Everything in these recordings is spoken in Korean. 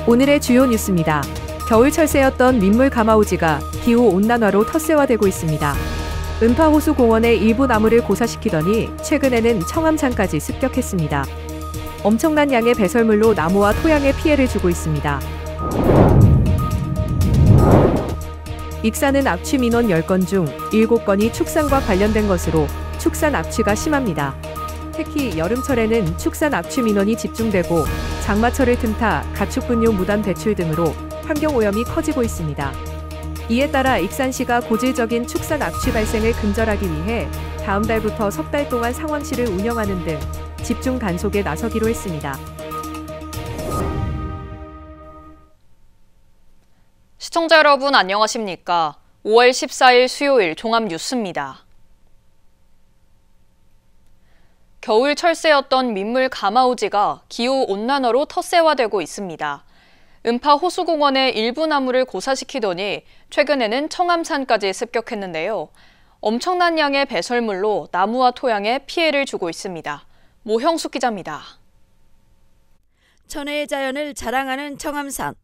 오늘의 주요 뉴스입니다. 겨울 철새였던 민물 가마우지가 기후온난화로 텃세화되고 있습니다. 음파호수공원의 일부 나무를 고사시키더니 최근에는 청암산까지 습격했습니다. 엄청난 양의 배설물로 나무와 토양에 피해를 주고 있습니다. 익산은 압취 민원 10건 중 7건이 축산과 관련된 것으로 축산 압취가 심합니다. 특히 여름철에는 축산 압취 민원이 집중되고 장마철을 틈타 가축분뇨 무단 배출 등으로 환경오염이 커지고 있습니다. 이에 따라 익산시가 고질적인 축산 압취 발생을 근절하기 위해 다음 달부터 석 달 동안 상황실을 운영하는 등 집중 단속에 나서기로 했습니다. 시청자 여러분 안녕하십니까? 5월 14일 수요일 종합뉴스입니다. 겨울 철새였던 민물 가마우지가 기후온난화로 텃세화되고 있습니다. 음파호수공원의 일부 나무를 고사시키더니 최근에는 청암산까지 습격했는데요. 엄청난 양의 배설물로 나무와 토양에 피해를 주고 있습니다. 모형숙 기자입니다. 천혜의 자연을 자랑하는 청암산.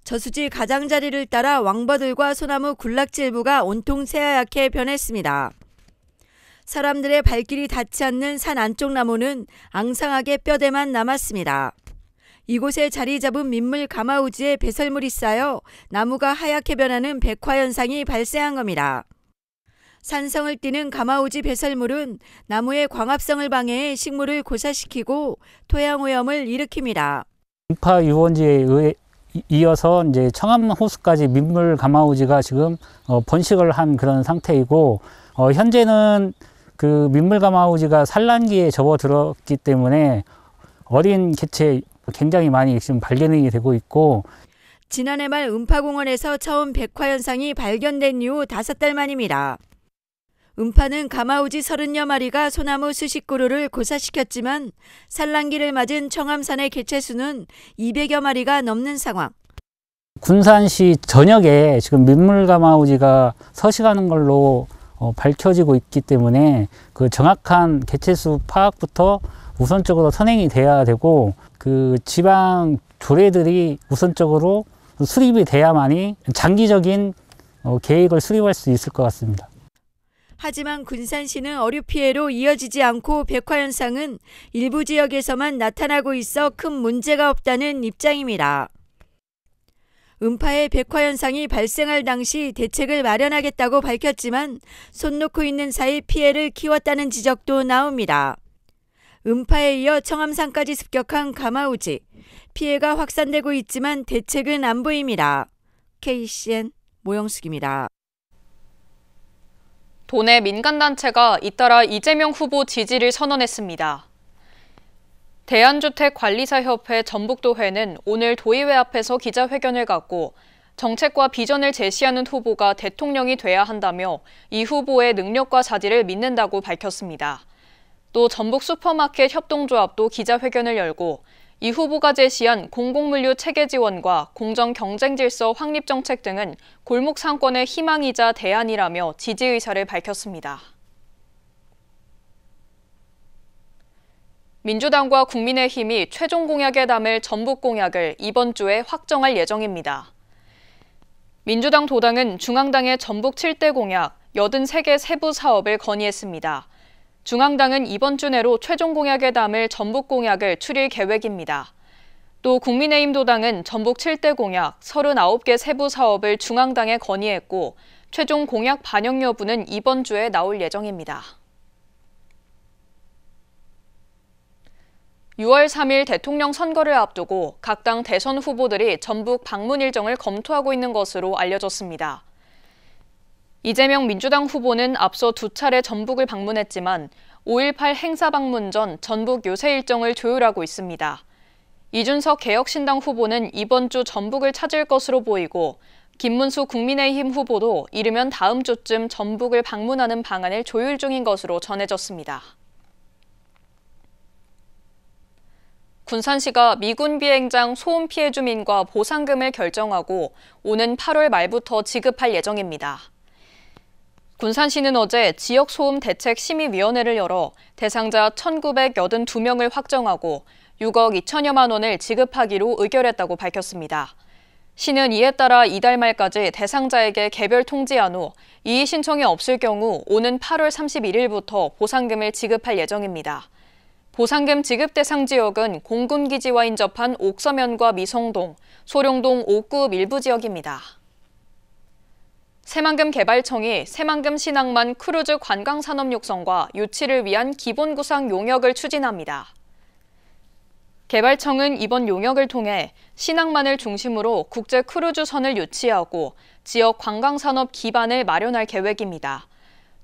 저수지 가장자리를 따라 왕버들과 소나무 군락지 일부가 온통 새하얗게 변했습니다. 사람들의 발길이 닿지 않는 산 안쪽 나무는 앙상하게 뼈대만 남았습니다. 이곳에 자리 잡은 민물 가마우지에 배설물이 쌓여 나무가 하얗게 변하는 백화현상이 발생한 겁니다. 산성을 띠는 가마우지 배설물은 나무의 광합성을 방해해 식물을 고사시키고 토양오염을 일으킵니다. 음파 유원지에 이어서 이제 청암호수까지 민물 가마우지가 지금 번식을 한 그런 상태이고, 현재는 그 민물 가마우지가 산란기에 접어들었기 때문에 어린 개체 굉장히 많이 지금 발견이 되고 있고, 지난해 말 음파공원에서 처음 백화현상이 발견된 이후 5달 만입니다. 음파는 가마우지 30여 마리가 소나무 수십 그루를 고사시켰지만 산란기를 맞은 청암산의 개체 수는 200여 마리가 넘는 상황. 군산시 전역에 지금 민물 가마우지가 서식하는 걸로 밝혀지고 있기 때문에 그 정확한 개체수 파악부터 우선적으로 선행이 돼야 되고, 그 지방 조례들이 우선적으로 수립이 돼야만이 장기적인 계획을 수립할 수 있을 것 같습니다. 하지만 군산시는 어류 피해로 이어지지 않고 백화현상은 일부 지역에서만 나타나고 있어 큰 문제가 없다는 입장입니다. 음파의 백화현상이 발생할 당시 대책을 마련하겠다고 밝혔지만 손 놓고 있는 사이 피해를 키웠다는 지적도 나옵니다. 음파에 이어 청암산까지 습격한 가마우지. 피해가 확산되고 있지만 대책은 안 보입니다. KCN 모형숙입니다. 도내 민간단체가 잇따라 이재명 후보 지지를 선언했습니다. 대한주택관리사협회 전북도회는 오늘 도의회 앞에서 기자회견을 갖고 정책과 비전을 제시하는 후보가 대통령이 돼야 한다며 이 후보의 능력과 자질을 믿는다고 밝혔습니다. 또 전북 슈퍼마켓 협동조합도 기자회견을 열고 이 후보가 제시한 공공물류 체계 지원과 공정 경쟁 질서 확립 정책 등은 골목 상권의 희망이자 대안이라며 지지 의사를 밝혔습니다. 민주당과 국민의힘이 최종 공약에 담을 전북 공약을 이번 주에 확정할 예정입니다. 민주당 도당은 중앙당의 전북 7대 공약 83개 세부 사업을 건의했습니다. 중앙당은 이번 주 내로 최종 공약에 담을 전북 공약을 추릴 계획입니다. 또 국민의힘 도당은 전북 7대 공약 39개 세부 사업을 중앙당에 건의했고 최종 공약 반영 여부는 이번 주에 나올 예정입니다. 6월 3일 대통령 선거를 앞두고 각 당 대선 후보들이 전북 방문 일정을 검토하고 있는 것으로 알려졌습니다. 이재명 민주당 후보는 앞서 2차례 전북을 방문했지만 5.18 행사 방문 전 전북 요새 일정을 조율하고 있습니다. 이준석 개혁신당 후보는 이번 주 전북을 찾을 것으로 보이고 김문수 국민의힘 후보도 이르면 다음 주쯤 전북을 방문하는 방안을 조율 중인 것으로 전해졌습니다. 군산시가 미군 비행장 소음 피해 주민과 보상금을 결정하고 오는 8월 말부터 지급할 예정입니다. 군산시는 어제 지역소음 대책심의위원회를 열어 대상자 1,982명을 확정하고 6억 2천여만 원을 지급하기로 의결했다고 밝혔습니다. 시는 이에 따라 이달 말까지 대상자에게 개별 통지한 후 이의 신청이 없을 경우 오는 8월 31일부터 보상금을 지급할 예정입니다. 보상금 지급 대상 지역은 공군기지와 인접한 옥서면과 미성동, 소룡동 5구 일부 지역입니다. 새만금 개발청이 새만금 신항만 크루즈 관광산업 육성과 유치를 위한 기본구상 용역을 추진합니다. 개발청은 이번 용역을 통해 신항만을 중심으로 국제 크루즈선을 유치하고 지역 관광산업 기반을 마련할 계획입니다.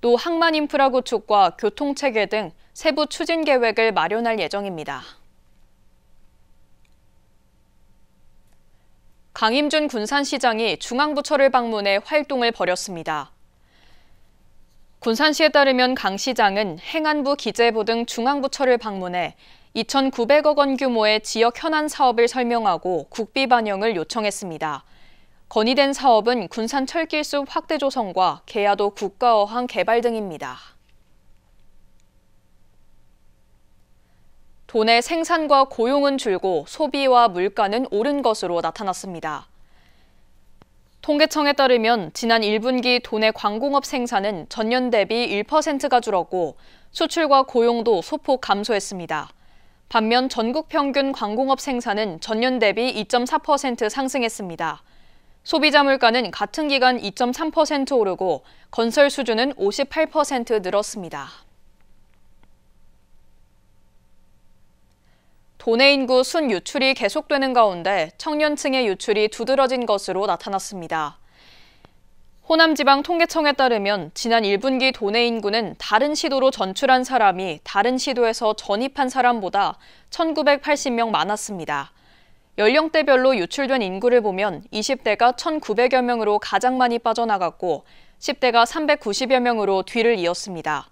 또 항만 인프라 구축과 교통체계 등 세부 추진 계획을 마련할 예정입니다. 강임준 군산시장이 중앙부처를 방문해 활동을 벌였습니다. 군산시에 따르면 강 시장은 행안부, 기재부 등 중앙부처를 방문해 2,900억 원 규모의 지역 현안 사업을 설명하고 국비 반영을 요청했습니다. 건의된 사업은 군산 철길숲 확대 조성과 계야도 국가어항 개발 등입니다. 도내 생산과 고용은 줄고 소비와 물가는 오른 것으로 나타났습니다. 통계청에 따르면 지난 1분기 도내 광공업 생산은 전년 대비 1%가 줄었고 수출과 고용도 소폭 감소했습니다. 반면 전국 평균 광공업 생산은 전년 대비 2.4% 상승했습니다. 소비자 물가는 같은 기간 2.3% 오르고 건설 수주는 58% 늘었습니다. 도내 인구 순유출이 계속되는 가운데 청년층의 유출이 두드러진 것으로 나타났습니다. 호남지방통계청에 따르면 지난 1분기 도내 인구는 다른 시도로 전출한 사람이 다른 시도에서 전입한 사람보다 1,980명 많았습니다. 연령대별로 유출된 인구를 보면 20대가 1,900여 명으로 가장 많이 빠져나갔고 10대가 390여 명으로 뒤를 이었습니다.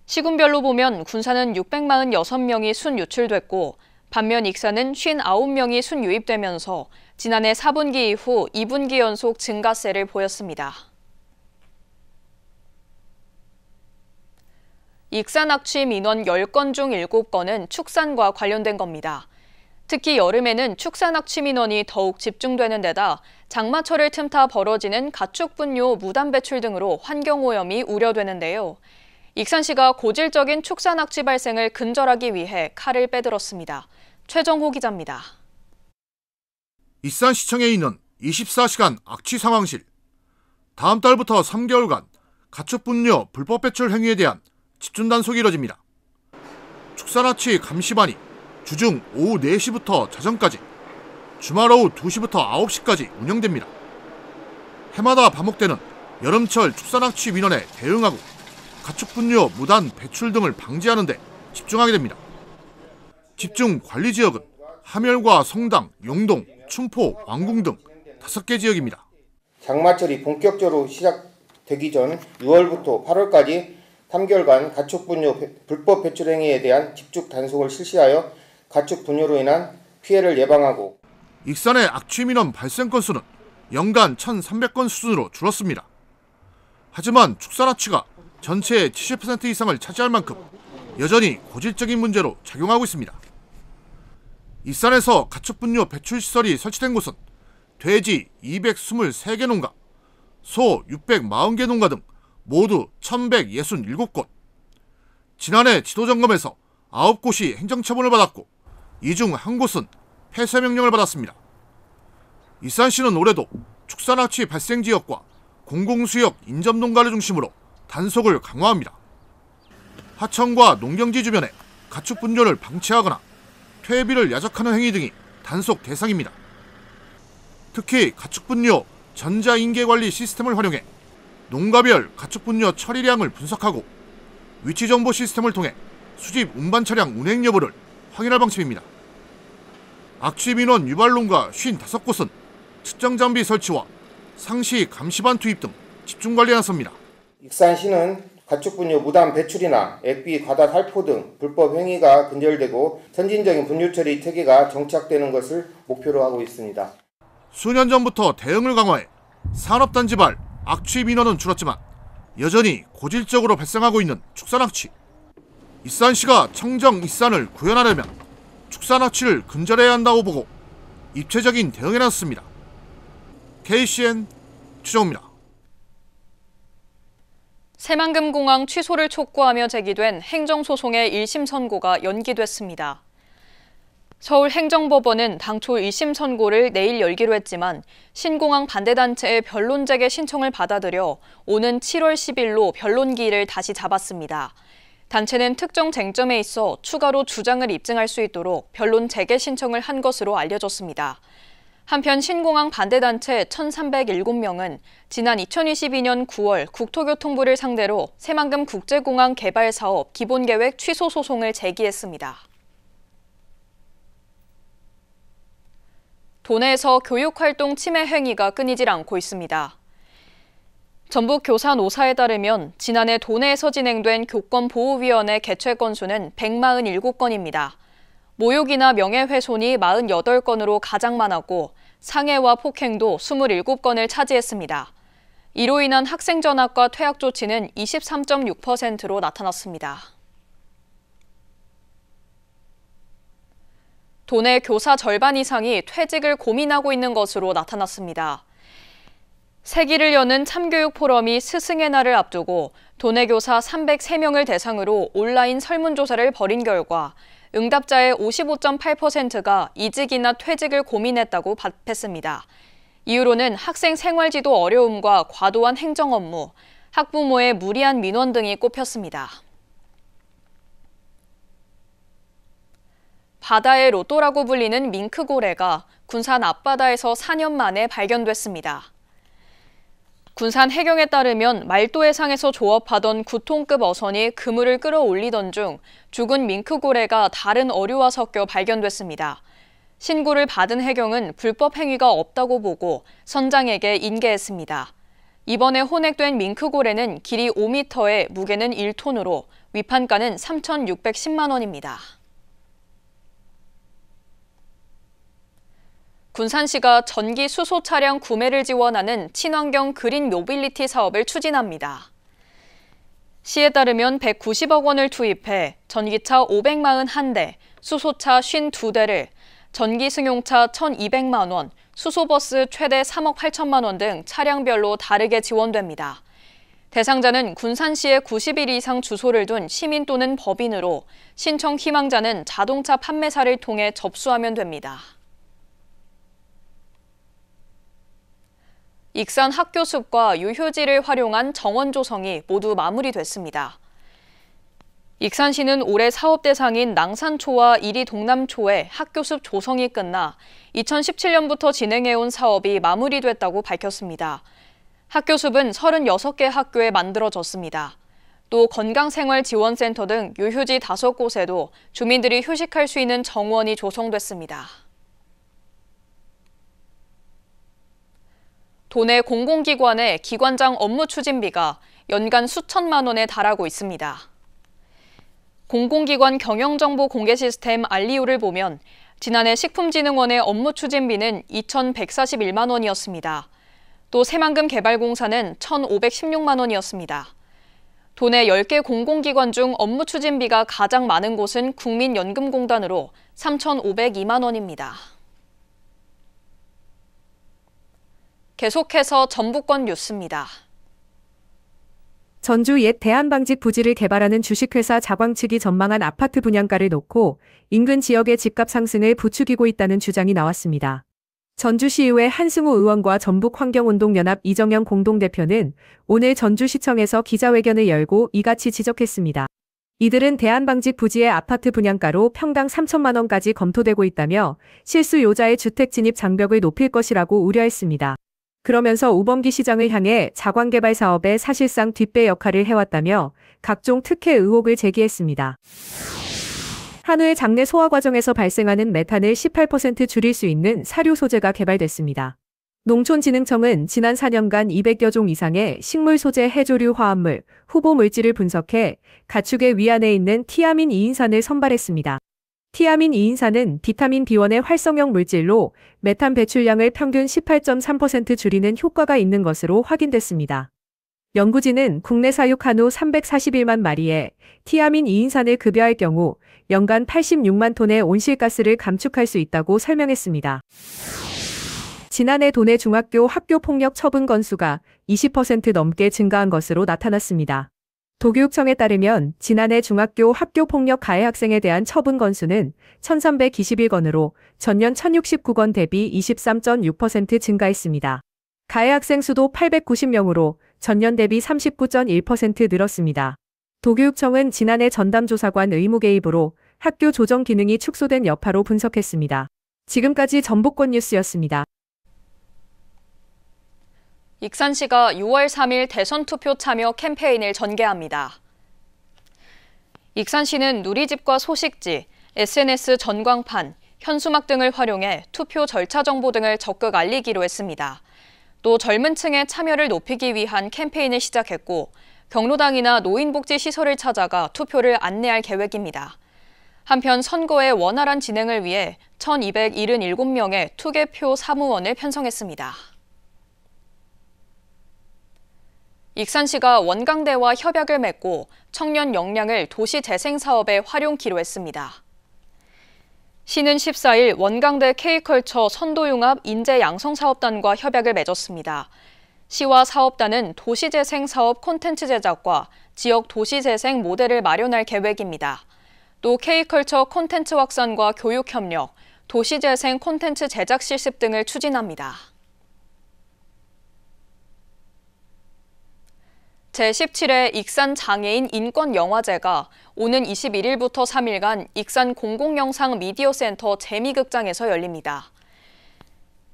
시군별로 보면 군산은 646명이 순유출됐고 반면 익산은 59명이 순유입되면서 지난해 4분기 이후 2분기 연속 증가세를 보였습니다. 익산 납치 민원 10건 중 7건은 축산과 관련된 겁니다. 특히 여름에는 축산 납치 민원이 더욱 집중되는 데다 장마철을 틈타 벌어지는 가축 분뇨 무단 배출 등으로 환경오염이 우려되는데요. 익산시가 고질적인 축산 납치 발생을 근절하기 위해 칼을 빼들었습니다. 최정호 기자입니다. 익산시청에 있는 24시간 악취 상황실. 다음 달부터 3개월간 가축 분뇨 불법 배출 행위에 대한 집중 단속이 이뤄집니다. 축산 납치 감시반이 주중 오후 4시부터 자정까지, 주말 오후 2시부터 9시까지 운영됩니다. 해마다 반복되는 여름철 축산 납치 민원에 대응하고 가축 분뇨 무단 배출 등을 방지하는 데 집중하게 됩니다. 집중 관리 지역은 함열과 성당, 용동, 춘포, 왕궁 등 5개 지역입니다. 장마철이 본격적으로 시작되기 전 6월부터 8월까지 3개월간 가축 분뇨 불법 배출 행위에 대한 집중 단속을 실시하여 가축 분뇨로 인한 피해를 예방하고, 익산의 악취 민원 발생 건수는 연간 1,300건 수준으로 줄었습니다. 하지만 축산 납치가 전체의 70% 이상을 차지할 만큼 여전히 고질적인 문제로 작용하고 있습니다. 익산에서 가축 분뇨 배출 시설이 설치된 곳은 돼지 223개 농가, 소 640개 농가 등 모두 1,167곳. 지난해 지도점검에서 9곳이 행정처분을 받았고 이 중 한 곳은 폐쇄 명령을 받았습니다. 익산시는 올해도 축산 납치 발생 지역과 공공수역 인접 농가를 중심으로 단속을 강화합니다. 하천과 농경지 주변에 가축 분뇨를 방치하거나 퇴비를 야적하는 행위 등이 단속 대상입니다. 특히 가축 분뇨 전자인계 관리 시스템을 활용해 농가별 가축 분뇨 처리량을 분석하고 위치 정보 시스템을 통해 수집 운반 차량 운행 여부를 확인할 방침입니다. 악취 민원 유발 농가 55곳은 측정 장비 설치와 상시 감시반 투입 등 집중 관리에 나섭니다. 익산시는 가축 분뇨 무단 배출이나 액비 과다 살포 등 불법 행위가 근절되고 선진적인 분뇨 처리 체계가 정착되는 것을 목표로 하고 있습니다. 수년 전부터 대응을 강화해 산업단지발 악취 민원은 줄었지만 여전히 고질적으로 발생하고 있는 축산 악취. 익산시가 청정 익산을 구현하려면 축산 악취를 근절해야 한다고 보고 입체적인 대응에 나섰습니다. KCN 추정입니다. 새만금공항 취소를 촉구하며 제기된 행정소송의 1심 선고가 연기됐습니다. 서울행정법원은 당초 1심 선고를 내일 열기로 했지만 신공항 반대단체의 변론 재개 신청을 받아들여 오는 7월 10일로 변론기일을 다시 잡았습니다. 단체는 특정 쟁점에 있어 추가로 주장을 입증할 수 있도록 변론 재개 신청을 한 것으로 알려졌습니다. 한편 신공항 반대단체 1,307명은 지난 2022년 9월 국토교통부를 상대로 새만금 국제공항 개발 사업 기본계획 취소 소송을 제기했습니다. 도내에서 교육활동 침해 행위가 끊이질 않고 있습니다. 전북 교사노사에 따르면 지난해 도내에서 진행된 교권보호위원회 개최 건수는 147건입니다. 모욕이나 명예훼손이 48건으로 가장 많았고 상해와 폭행도 27건을 차지했습니다. 이로 인한 학생 전학과 퇴학 조치는 23.6%로 나타났습니다. 도내 교사 절반 이상이 퇴직을 고민하고 있는 것으로 나타났습니다. 새기를 여는 참교육 포럼이 스승의 날을 앞두고 도내 교사 303명을 대상으로 온라인 설문조사를 벌인 결과 응답자의 55.8%가 이직이나 퇴직을 고민했다고 답했습니다. 이유로는 학생 생활지도 어려움과 과도한 행정 업무, 학부모의 무리한 민원 등이 꼽혔습니다. 바다의 로또라고 불리는 밍크고래가 군산 앞바다에서 4년 만에 발견됐습니다. 군산 해경에 따르면 말도 해상에서 조업하던 9톤급 어선이 그물을 끌어올리던 중 죽은 밍크고래가 다른 어류와 섞여 발견됐습니다. 신고를 받은 해경은 불법 행위가 없다고 보고 선장에게 인계했습니다. 이번에 혼액된 밍크고래는 길이 5m에 무게는 1톤으로 위판가는 3,610만 원입니다. 군산시가 전기 수소 차량 구매를 지원하는 친환경 그린 모빌리티 사업을 추진합니다. 시에 따르면 190억 원을 투입해 전기차 541대, 수소차 52대를, 전기 승용차 1,200만 원, 수소버스 최대 3억 8천만 원 등 차량별로 다르게 지원됩니다. 대상자는 군산시에 90일 이상 주소를 둔 시민 또는 법인으로 신청 희망자는 자동차 판매사를 통해 접수하면 됩니다. 익산 학교 숲과 유휴지를 활용한 정원 조성이 모두 마무리됐습니다. 익산시는 올해 사업 대상인 낭산초와 이리 동남초의 학교 숲 조성이 끝나 2017년부터 진행해온 사업이 마무리됐다고 밝혔습니다. 학교 숲은 36개 학교에 만들어졌습니다. 또 건강생활지원센터 등 유휴지 5곳에도 주민들이 휴식할 수 있는 정원이 조성됐습니다. 도내 공공기관의 기관장 업무 추진비가 연간 수천만 원에 달하고 있습니다. 공공기관 경영정보 공개 시스템 알리오를 보면 지난해 식품진흥원의 업무 추진비는 2,141만 원이었습니다. 또 새만금개발공사는 1,516만 원이었습니다. 도내 10개 공공기관 중 업무 추진비가 가장 많은 곳은 국민연금공단으로 3,502만 원입니다. 계속해서 전북권 뉴스입니다. 전주 옛 대한방직 부지를 개발하는 주식회사 자광 측이 전망한 아파트 분양가를 놓고 인근 지역의 집값 상승을 부추기고 있다는 주장이 나왔습니다. 전주시의회 한승우 의원과 전북환경운동연합 이정영 공동대표는 오늘 전주시청에서 기자회견을 열고 이같이 지적했습니다. 이들은 대한방직 부지의 아파트 분양가로 평당 3천만 원까지 검토되고 있다며 실수요자의 주택 진입 장벽을 높일 것이라고 우려했습니다. 그러면서 우범기 시장을 향해 자광개발 사업에 사실상 뒷배 역할을 해왔다며 각종 특혜 의혹을 제기했습니다. 한우의 장내 소화 과정에서 발생하는 메탄을 18% 줄일 수 있는 사료 소재가 개발됐습니다. 농촌진흥청은 지난 4년간 200여 종 이상의 식물 소재 해조류 화합물, 후보 물질을 분석해 가축의 위 안에 있는 티아민 2인산을 선발했습니다. 티아민 2인산은 비타민 B1의 활성형 물질로 메탄 배출량을 평균 18.3% 줄이는 효과가 있는 것으로 확인됐습니다. 연구진은 국내 사육 한우 341만 마리에 티아민 2인산을 급여할 경우 연간 86만 톤의 온실가스를 감축할 수 있다고 설명했습니다. 지난해 도내 중학교 학교폭력 처분 건수가 20% 넘게 증가한 것으로 나타났습니다. 도교육청에 따르면 지난해 중학교 학교폭력 가해 학생에 대한 처분 건수는 1,321건으로 전년 1,069건 대비 23.6% 증가했습니다. 가해 학생 수도 890명으로 전년 대비 39.1% 늘었습니다. 도교육청은 지난해 전담조사관 의무 개입으로 학교 조정 기능이 축소된 여파로 분석했습니다. 지금까지 전북권 뉴스였습니다. 익산시가 6월 3일 대선 투표 참여 캠페인을 전개합니다. 익산시는 누리집과 소식지, SNS 전광판, 현수막 등을 활용해 투표 절차 정보 등을 적극 알리기로 했습니다. 또 젊은 층의 참여를 높이기 위한 캠페인을 시작했고 경로당이나 노인복지시설을 찾아가 투표를 안내할 계획입니다. 한편 선거의 원활한 진행을 위해 1,277명의 투개표 사무원을 편성했습니다. 익산시가 원광대와 협약을 맺고 청년 역량을 도시재생 사업에 활용키로 했습니다. 시는 14일 원광대 K컬처 선도융합 인재양성사업단과 협약을 맺었습니다. 시와 사업단은 도시재생 사업 콘텐츠 제작과 지역 도시재생 모델을 마련할 계획입니다. 또 K컬처 콘텐츠 확산과 교육 협력, 도시재생 콘텐츠 제작 실습 등을 추진합니다. 제17회 익산 장애인 인권영화제가 오는 21일부터 3일간 익산 공공영상 미디어센터 재미극장에서 열립니다.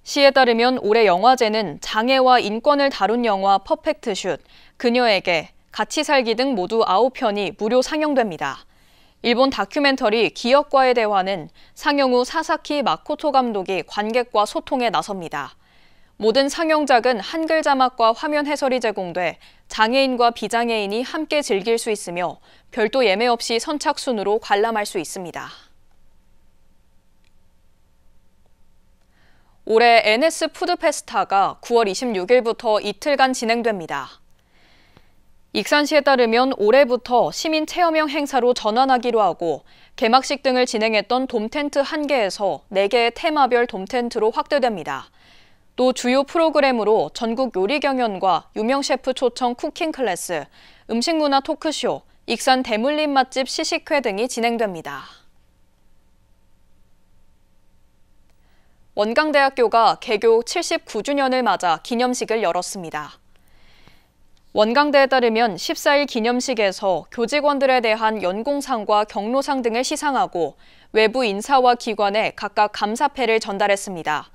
시에 따르면 올해 영화제는 장애와 인권을 다룬 영화 퍼펙트슛, 그녀에게, 같이 살기 등 모두 9편이 무료 상영됩니다. 일본 다큐멘터리 기억과의 대화는 상영 후 사사키 마코토 감독이 관객과 소통에 나섭니다. 모든 상영작은 한글 자막과 화면 해설이 제공돼 장애인과 비장애인이 함께 즐길 수 있으며 별도 예매 없이 선착순으로 관람할 수 있습니다. 올해 NS 푸드페스타가 9월 26일부터 이틀간 진행됩니다. 익산시에 따르면 올해부터 시민 체험형 행사로 전환하기로 하고 개막식 등을 진행했던 돔텐트 1개에서 4개의 테마별 돔텐트로 확대됩니다. 또 주요 프로그램으로 전국 요리 경연과 유명 셰프 초청 쿠킹 클래스, 음식 문화 토크쇼, 익산 대물림 맛집 시식회 등이 진행됩니다. 원광대학교가 개교 79주년을 맞아 기념식을 열었습니다. 원광대에 따르면 14일 기념식에서 교직원들에 대한 연공상과 경로상 등을 시상하고 외부 인사와 기관에 각각 감사패를 전달했습니다.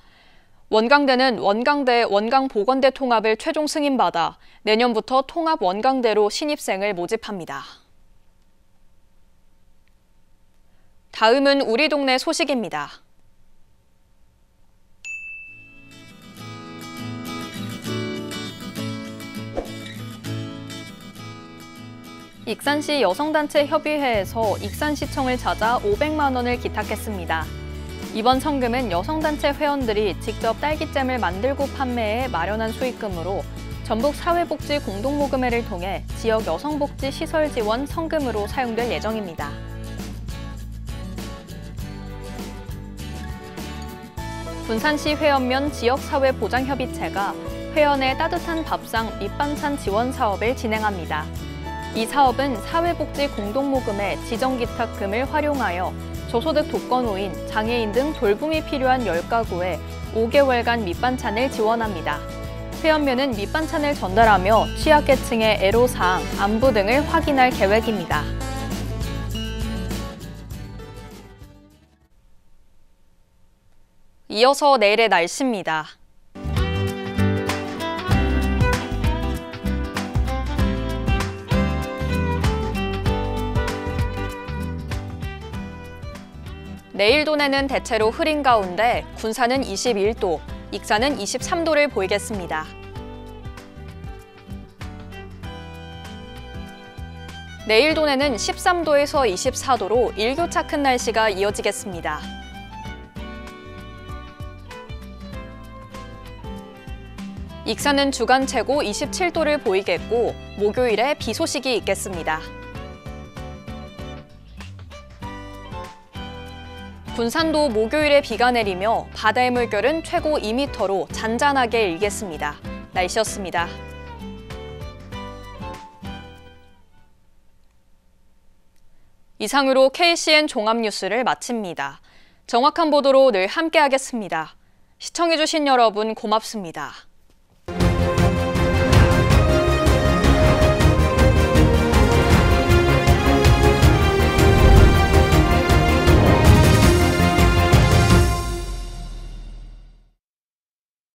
원광대는 원광대 원광보건대 통합을 최종 승인받아 내년부터 통합 원광대로 신입생을 모집합니다. 다음은 우리 동네 소식입니다. 익산시 여성단체 협의회에서 익산시청을 찾아 500만 원을 기탁했습니다. 이번 성금은 여성단체 회원들이 직접 딸기잼을 만들고 판매해 마련한 수익금으로 전북 사회복지 공동모금회를 통해 지역 여성복지 시설 지원 성금으로 사용될 예정입니다. 군산시 회원면 지역사회보장협의체가 회원의 따뜻한 밥상 밑반찬 지원 사업을 진행합니다. 이 사업은 사회복지 공동모금의 지정기탁금을 활용하여 저소득 독거노인, 장애인 등 돌봄이 필요한 10가구에 5개월간 밑반찬을 지원합니다. 회원면은 밑반찬을 전달하며 취약계층의 애로사항, 안부 등을 확인할 계획입니다. 이어서 내일의 날씨입니다. 내일 도내는 대체로 흐린 가운데 군산은 21도, 익산은 23도를 보이겠습니다. 내일 도내는 13도에서 24도로 일교차 큰 날씨가 이어지겠습니다. 익산은 주간 최고 27도를 보이겠고 목요일에 비 소식이 있겠습니다. 군산도 목요일에 비가 내리며 바다의 물결은 최고 2m로 잔잔하게 일겠습니다. 날씨였습니다. 이상으로 KCN 종합뉴스를 마칩니다. 정확한 보도로 늘 함께하겠습니다. 시청해주신 여러분 고맙습니다.